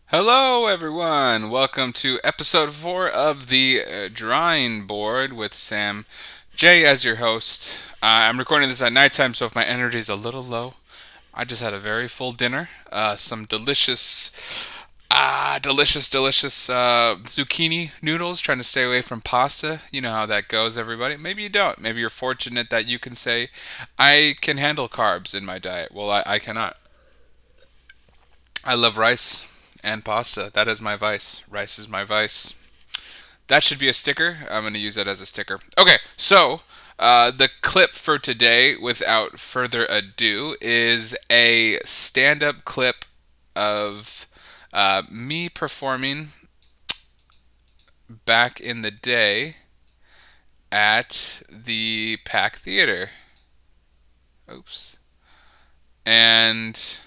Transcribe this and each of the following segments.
Hello, everyone. Welcome to episode 4 of the Drawing Board with Sam J as your host. I'm recording this at nighttime, so if my energy is a little low, I just had a very full dinner. Some delicious zucchini noodles. Trying to stay away from pasta. You know how that goes, everybody. Maybe you don't. Maybe you're fortunate that you can say, I can handle carbs in my diet. Well, I cannot. I love rice and pasta. That is my vice. Rice is my vice. That should be a sticker. I'm going to use that as a sticker. Okay, so the clip for today, without further ado, is a stand up clip of me performing back in the day at the Pack Theater. Oops. And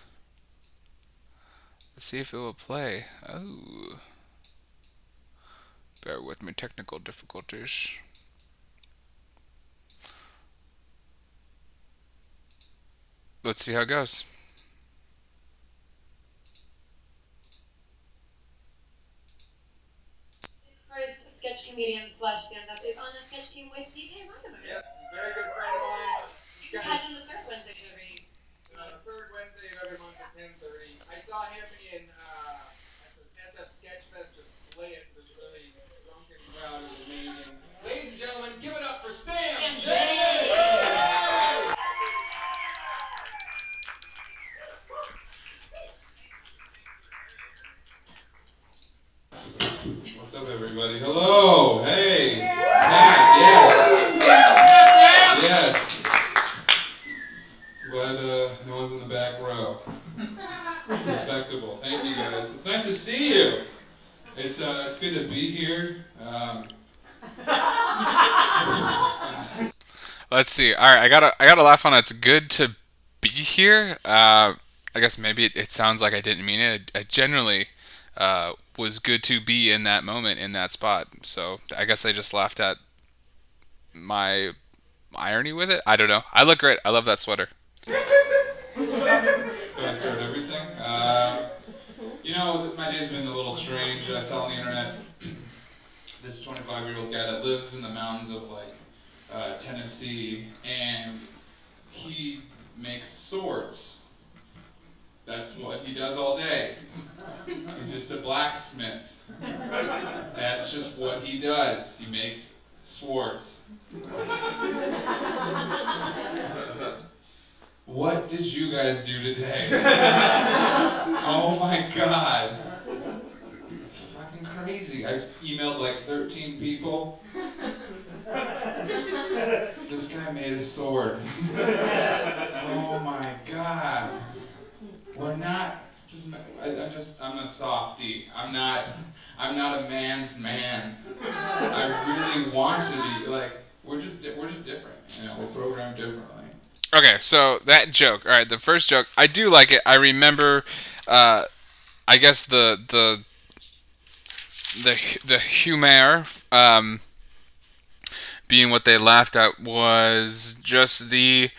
let's see if it will play. Oh, bear with me, technical difficulties. Let's see how it goes. His first sketch comedian slash stand up is on a sketch team with DK Rodimer. Yes, very good friend of mine. You can catch him the third Wednesday of every third Wednesday of every month at 10:30. I saw him in at the SF Sketch Fest just slay it to this really drunken crowd. It was amazing. Ladies and gentlemen, give it up for Sam J. What's up, everybody? Hello. Hey. Matt. Yes. Yes. Glad no one's in the back row. Respectable. Thank you, guys. It's nice to see you. It's good to be here. Let's see. All right, I gotta laugh on. It's good to be here. I guess maybe it sounds like I didn't mean it. I generally was good to be in that moment in that spot. So I guess I just laughed at my irony with it. I don't know. I look great. I love that sweater. So I start everything. My day's been a little strange. I saw on the internet this 25-year-old guy that lives in the mountains of Tennessee, and he makes swords. That's what he does all day. He's just a blacksmith. That's just what he does. He makes swords. What did you guys do today? Oh my god. It's fucking crazy. I emailed like 13 people. This guy made a sword. Oh my god. We're not. I'm a softie. I'm not a man's man. I really want to be like. We're just different. We're programmed differently. Okay, so that joke. All right, the first joke. I do like it. I remember. I guess the humor being what they laughed at was just the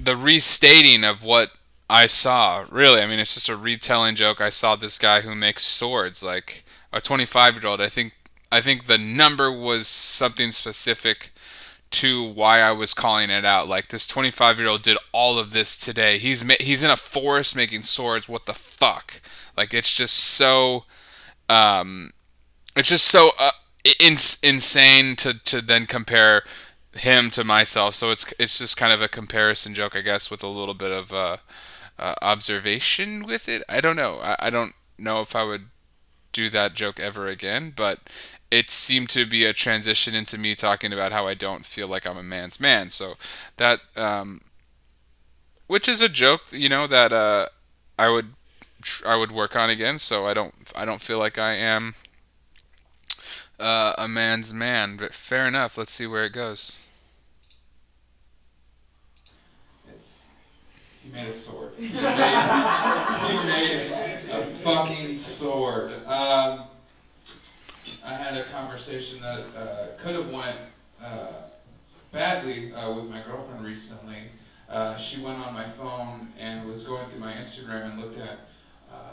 restating of what I saw. Really, I mean, it's just a retelling joke. I saw this guy who makes swords, like a 25-year-old. I think the number was something specific to why I was calling it out. Like this 25-year-old did all of this today. He's in a forest making swords. What the fuck? Like um, it's just so insane to then compare him to myself. So it's just kind of a comparison joke, I guess, with a little bit of observation with it. I don't know. I don't know if I would do that joke ever again, but it seemed to be a transition into me talking about how I don't feel like I'm a man's man. So that, which is a joke, that I would I would work on again. So I don't feel like I am a man's man. But fair enough. Let's see where it goes. It's He made a sword. He made a fucking sword. I had a conversation that could have went uh, badly with my girlfriend recently. She went on my phone and was going through my Instagram and looked at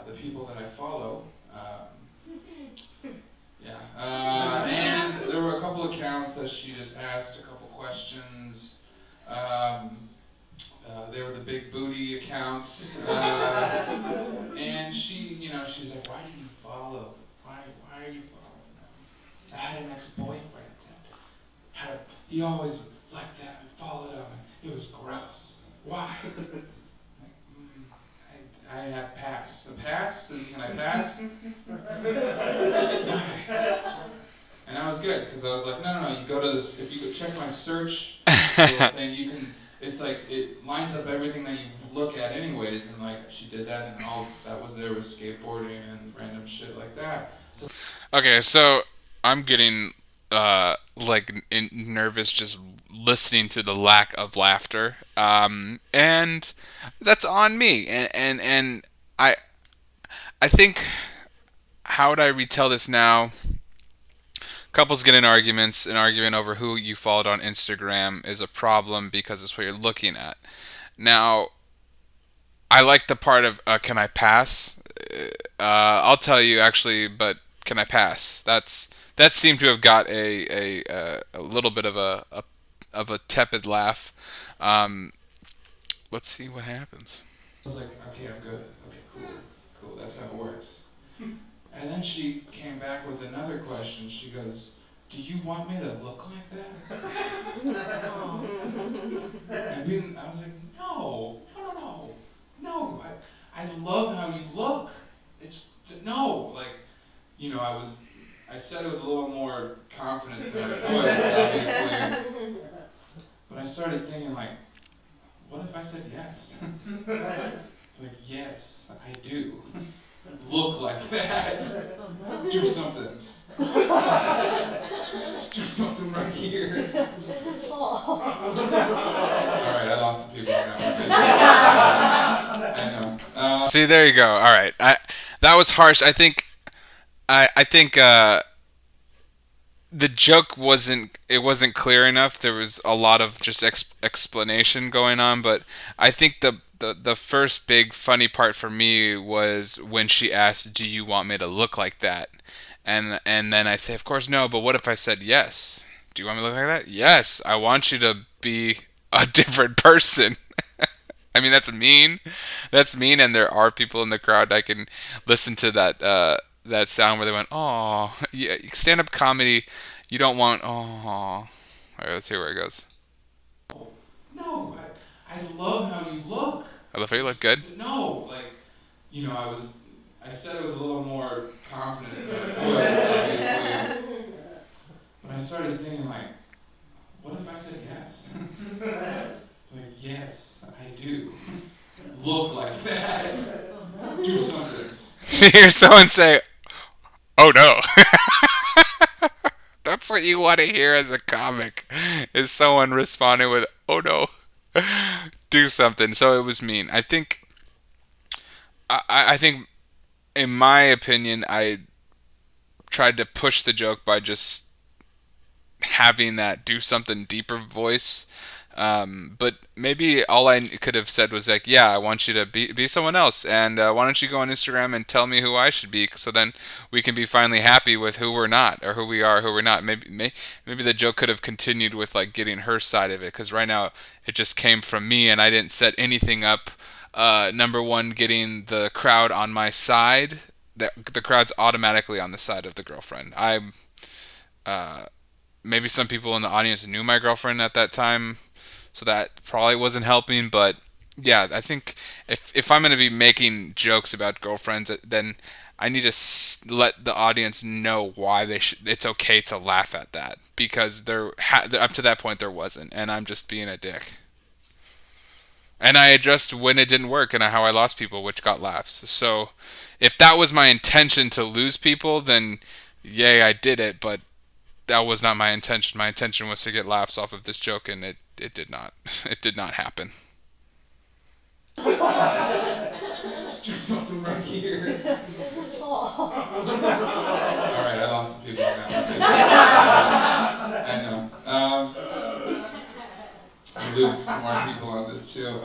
the people that I follow. Yeah, and there were a couple accounts that she just asked a couple questions. Um, they were the big booty accounts, and she's like, "Why do you follow? Why are you following them? I had an ex-boyfriend that he always liked them and followed them, and it was gross. Why? I have pass. A pass? Can I pass? Why? And I was good because I was like, no. You go to this. If you go check my search little thing, you can. It's like it lines up everything that you look at anyways, and like she did that, and all that was there was skateboarding and random shit like that. So okay, so I'm getting nervous just listening to the lack of laughter, and that's on me. And I I think how would I retell this now? Couples get in arguments. An argument over who you followed on Instagram is a problem because it's what you're looking at. Now, I like the part of can I pass? I'll tell you actually, but can I pass? That seemed to have got a little bit of a tepid laugh. Um, let's see what happens. I was like, okay, I'm good. Okay, cool. That's how it works. And then she came back with another question. She goes, "Do you want me to look like that?" I was like, no. I love how you look. It's no, like, I was. I said it with a little more confidence than I was, obviously. But I started thinking, like, what if I said yes? Like, yes, I do. Look like that. Do something. Let's do something right here. Alright, I lost some people on that one. I know. See, there you go. Alright. That was harsh. I think the joke wasn't clear enough. There was a lot of just explanation going on, but I think the first big funny part for me was when she asked, "Do you want me to look like that?" And then I say, "Of course no, but what if I said yes? Do you want me to look like that?" "Yes, I want you to be a different person." I mean, that's mean. That's mean, and there are people in the crowd that can listen to that sound where they went, "Oh, yeah." Stand-up comedy, you don't want, "Oh." All right, let's hear where it goes. No, I love how you look. I love how you look. Good. No, like, I was. I said it with a little more confidence than I was, obviously. But I started thinking, like, what if I said yes? Like, yes, I do. Look like that. Do something. To hear someone say, "Oh no." That's what you want to hear as a comic, is someone responding with, "Oh no." Do something. So it was mean. I think in my opinion, I tried to push the joke by just having that do something deeper voice. But maybe all I could have said was like, "Yeah, I want you to be someone else, and why don't you go on Instagram and tell me who I should be, so then we can be finally happy with who we're not, or who we are, who we're not." Maybe the joke could have continued with like getting her side of it, because right now it just came from me, and I didn't set anything up. Number one, getting the crowd on my side. The crowd's automatically on the side of the girlfriend. Uh, Maybe some people in the audience knew my girlfriend at that time, so that probably wasn't helping. But yeah, I think if I'm gonna be making jokes about girlfriends, then I need to let the audience know why it's okay to laugh at that, because up to that point there wasn't, and I'm just being a dick. And I addressed when it didn't work and how I lost people, which got laughs. So if that was my intention to lose people, then yay, I did it. But that was not my intention. My intention was to get laughs off of this joke, and it did not. It did not happen. Let's do something right here. Alright, I lost some people now. I know. I lose some more people on this too.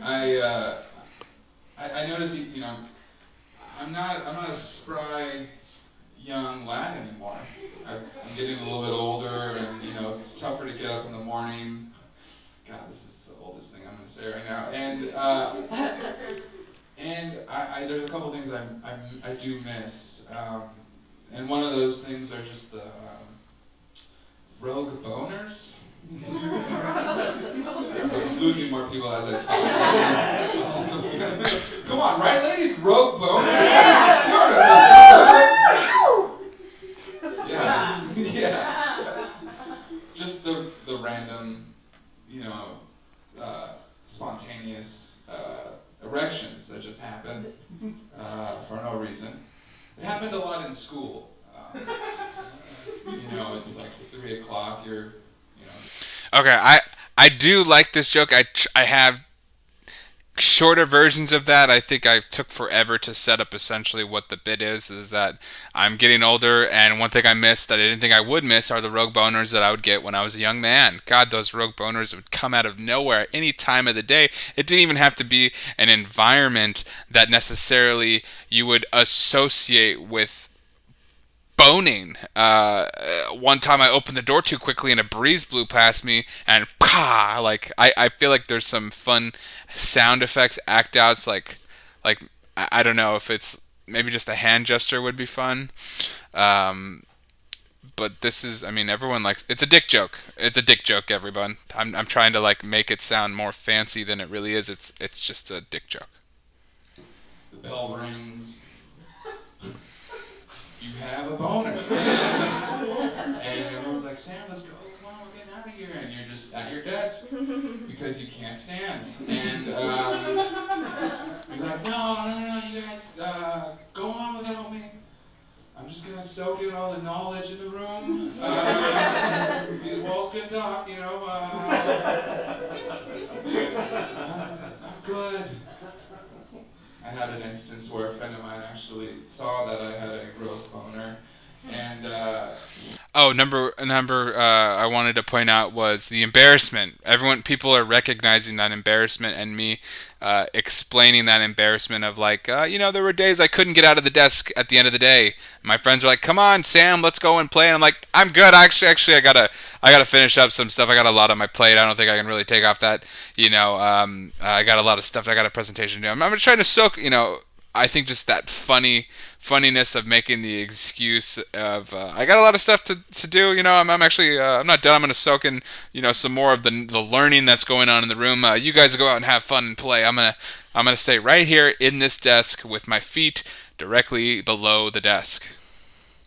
I I'm not a spry young lad anymore. I'm getting a little bit older, and it's tougher to get up in the morning. God, this is the oldest thing I'm going to say right now. And there's a couple things I do miss, and one of those things are just the rogue boners. I'm losing more people as I talk. Come on, right, ladies? Rogue boners? Yeah, yeah. Just the random, you know, spontaneous erections that just happen for no reason. It happened a lot in school. It's like 3 o'clock. Okay, I do like this joke. I have shorter versions of that. I think I took forever to set up essentially what the bit is that I'm getting older, and one thing I missed that I didn't think I would miss are the rogue boners that I would get when I was a young man. God, those rogue boners would come out of nowhere any time of the day. It didn't even have to be an environment that necessarily you would associate with boning. One time I opened the door too quickly and a breeze blew past me, and pah! Like I feel like there's some fun sound effects, act outs, like I don't know if it's maybe just a hand gesture would be fun. Um, but this is, I mean, everyone likes. It's a dick joke. It's a dick joke, everyone. I'm trying to like make it sound more fancy than it really is. It's just a dick joke. The bell rings. You have a boner. And everyone's like, Sam, let's go. Come on, we're getting out of here. And you're just at your desk because you can't stand. And you're like, no, you guys, go on without me. I'm just going to soak in all the knowledge in the room. The walls can talk, I'm good. I had an instance where a friend of mine actually saw that I had a growth boner, and oh, number I wanted to point out was the embarrassment. People are recognizing that embarrassment, and me explaining that embarrassment of like, there were days I couldn't get out of the desk at the end of the day. My friends were like, "Come on, Sam, let's go and play." And I'm like, "I'm good. Actually, I gotta finish up some stuff. I got a lot on my plate. I don't think I can really take off that. I got a lot of stuff. I got a presentation to do. I'm trying to soak. I think just that funniness of making the excuse of I got a lot of stuff to do. I'm actually I'm not done. I'm gonna soak in some more of the learning that's going on in the room. You guys go out and have fun and play. I'm gonna stay right here in this desk with my feet directly below the desk.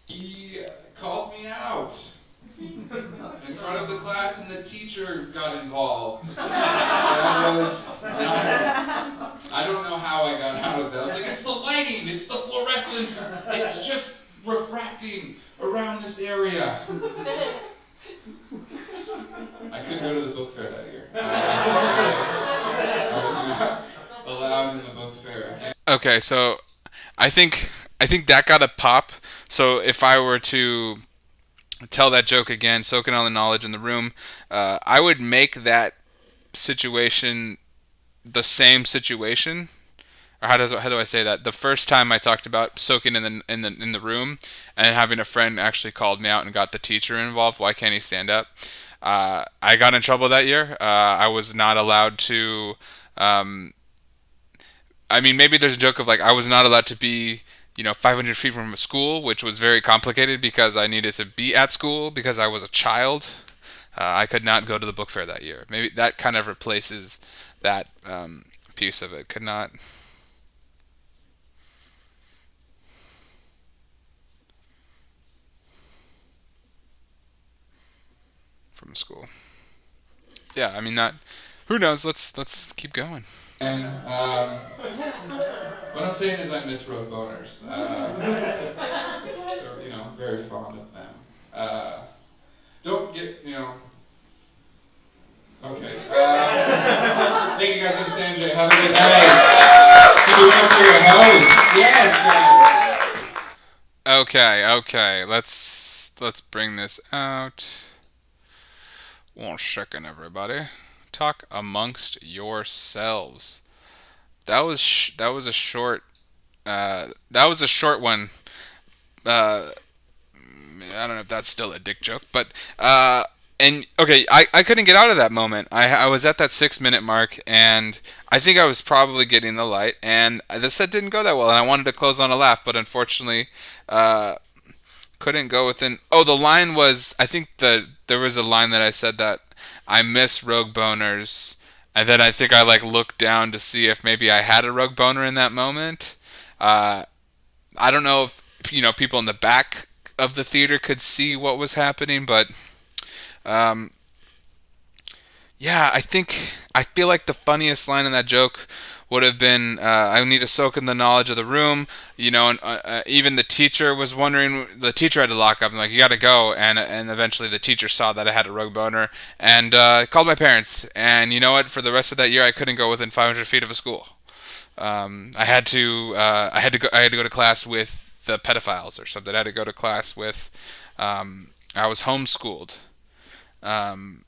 He called me out in front of the class, and the teacher got involved. That was not, I don't know how I got out of that. I was like, it's the lighting, it's the fluorescent, it's just refracting around this area. I couldn't go to the book fair that year. I was not allowed in the book fair. Okay, so I think I think that got a pop. So if I were to tell that joke again, soaking all the knowledge in the room, I would make that situation the same situation. Or how do I say that? The first time I talked about soaking in the room and having a friend actually called me out and got the teacher involved. Why can't he stand up? I got in trouble that year. I was not allowed to. Um, I mean, maybe there's a joke of like I was not allowed to be 500 feet from a school, which was very complicated because I needed to be at school because I was a child. I could not go to the book fair that year. Maybe that kind of replaces that piece of it. Could not. From school. Yeah, I mean that. Who knows? Let's keep going. And what I'm saying is I miss road boners. Very fond of them. Don't get Okay. Thank you guys. I'm Sanjay. Have a good night. Keep it up for your host. Yes. Okay. Okay. Let's bring this out. 1 second, everybody. Talk amongst yourselves. That was a short That was a short one. Uh, I don't know if that's still a dick joke, but and okay, I couldn't get out of that moment. I was at that 6 minute mark, and I think I was probably getting the light, and the set didn't go that well, and I wanted to close on a laugh, but unfortunately, uh, couldn't go within. Oh, the line was, I think there was a line that I said that I miss rogue boners, and then I think I like looked down to see if maybe I had a rogue boner in that moment. Uh, I don't know if people in the back of the theater could see what was happening, but um, yeah, I feel like the funniest line in that joke would have been, "I need to soak in the knowledge of the room," and even the teacher was wondering. The teacher had to lock up and like, "You got to go," and eventually the teacher saw that I had a rogue boner and called my parents. And you know what? For the rest of that year, I couldn't go within 500 feet of a school. I had to go to class with the pedophiles or something. I had to go to class with. I was homeschooled. Um,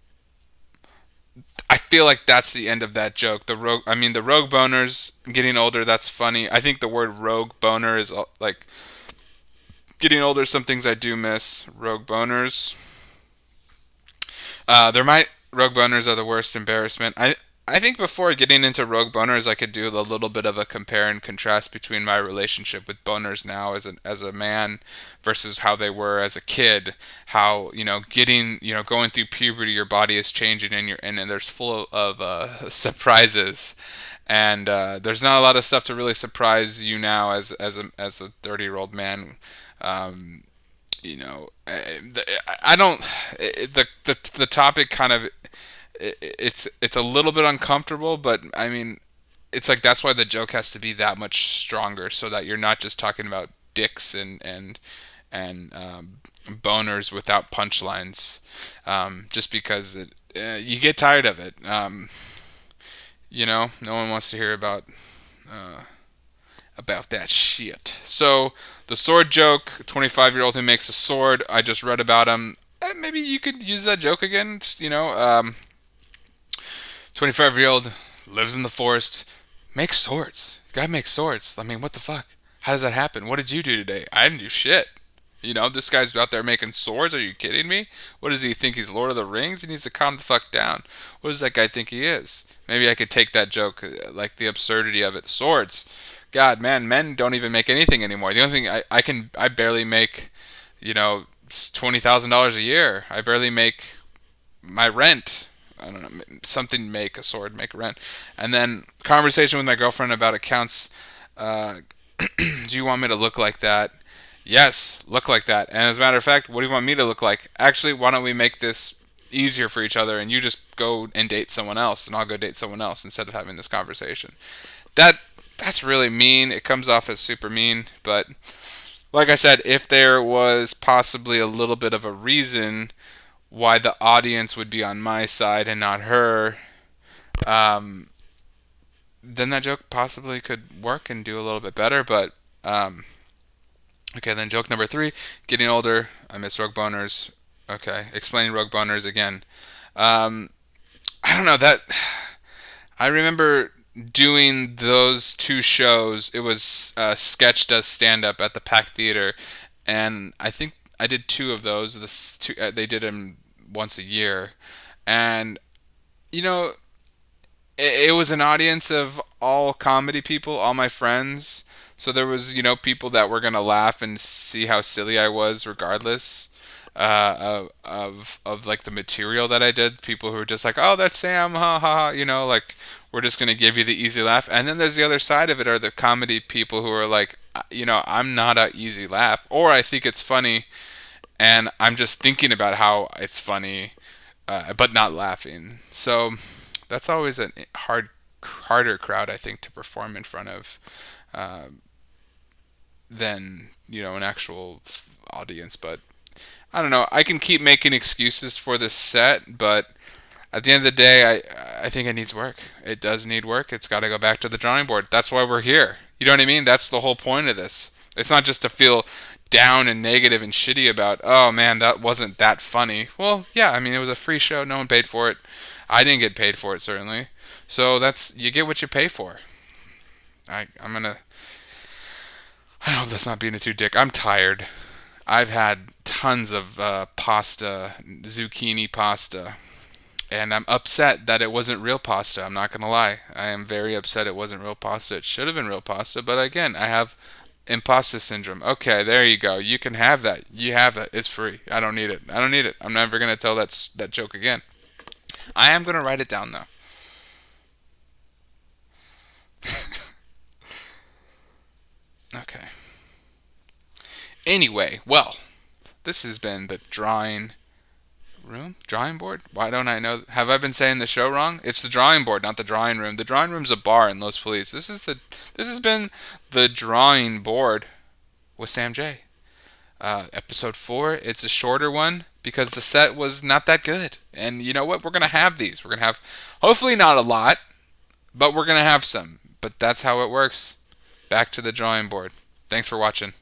I feel like that's the end of that joke. The rogue boners getting older. That's funny. I think the word rogue boner is like getting older. Some things I do miss. Rogue boners. There might rogue boners are the worst embarrassment. I think before getting into rogue boners, I could do a little bit of a compare and contrast between my relationship with boners now as a man versus how they were as a kid. How getting going through puberty, your body is changing and there's full of surprises. And there's not a lot of stuff to really surprise you now as a 30-year-old man. Um, I don't. The topic kind of it's a little bit uncomfortable, but I mean, it's like that's why the joke has to be that much stronger, so that you're not just talking about dicks and boners without punchlines, just because you get tired of it. No one wants to hear about that shit. So the sword joke, 25-year-old who makes a sword. I just read about him. Maybe you could use that joke again. 25-year-old lives in the forest, makes swords. The guy makes swords. I mean, what the fuck? How does that happen? What did you do today? I didn't do shit. This guy's out there making swords. Are you kidding me? What does he think? He's Lord of the Rings? He needs to calm the fuck down. What does that guy think he is? Maybe I could take that joke, like the absurdity of it. Swords. God, man, men don't even make anything anymore. The only thing I barely make, $20,000 a year. I barely make my rent. I don't know, something make a sword, make a rent. And then conversation with my girlfriend about accounts. Do you want me to look like that? Yes, look like that. And as a matter of fact, what do you want me to look like? Actually, why don't we make this easier for each other and you just go and date someone else and I'll go date someone else instead of having this conversation. That that's really mean. It comes off as super mean, but like I said, if there was possibly a little bit of a reason why the audience would be on my side and not her, um, then that joke possibly could work and do a little bit better. But okay, then joke number three: getting older. I miss rogue boners. Okay, explaining rogue boners again. Um, I don't know that. I remember doing those two shows. It was Sketch Does Standup at the Pack Theater, and I think I did two of those. They did them once a year, and you know, it was an audience of all comedy people, all my friends. So there was, people that were gonna laugh and see how silly I was, regardless of like the material that I did. People who were just like, "Oh, that's Sam, ha ha ha," like we're just gonna give you the easy laugh. And then there's the other side of it, are the comedy people who are like, I'm not a easy laugh, or I think it's funny, and I'm just thinking about how it's funny, but not laughing. So that's always a harder crowd, I think, to perform in front of uh, than an actual audience. But I don't know. I can keep making excuses for this set, but at the end of the day, I think it needs work. It does need work. It's got to go back to the drawing board. That's why we're here. You know what I mean? That's the whole point of this. It's not just to feel down and negative and shitty about, oh man, that wasn't that funny. Well, yeah, I mean, it was a free show. No one paid for it. I didn't get paid for it, certainly. So you get what you pay for. I'm gonna I hope that's not being a too dick. I'm tired. I've had tons of pasta, zucchini pasta, and I'm upset that it wasn't real pasta. I'm not gonna lie. I am very upset it wasn't real pasta. It should have been real pasta, but again, I have imposter syndrome. Okay, there you go. You can have that. You have it. It's free. I don't need it. I don't need it. I'm never gonna tell that joke again. I am gonna write it down though. Okay. Anyway, well, this has been the drawing room? Drawing board? Why don't I know? Have I been saying the show wrong? It's the drawing board, not the drawing room. The drawing room's a bar in Los Feliz. This has been the drawing board with Sam J. Episode 4. It's a shorter one because the set was not that good. And you know what? We're gonna have these. We're gonna have hopefully not a lot, but we're gonna have some. But that's how it works. Back to the drawing board. Thanks for watching.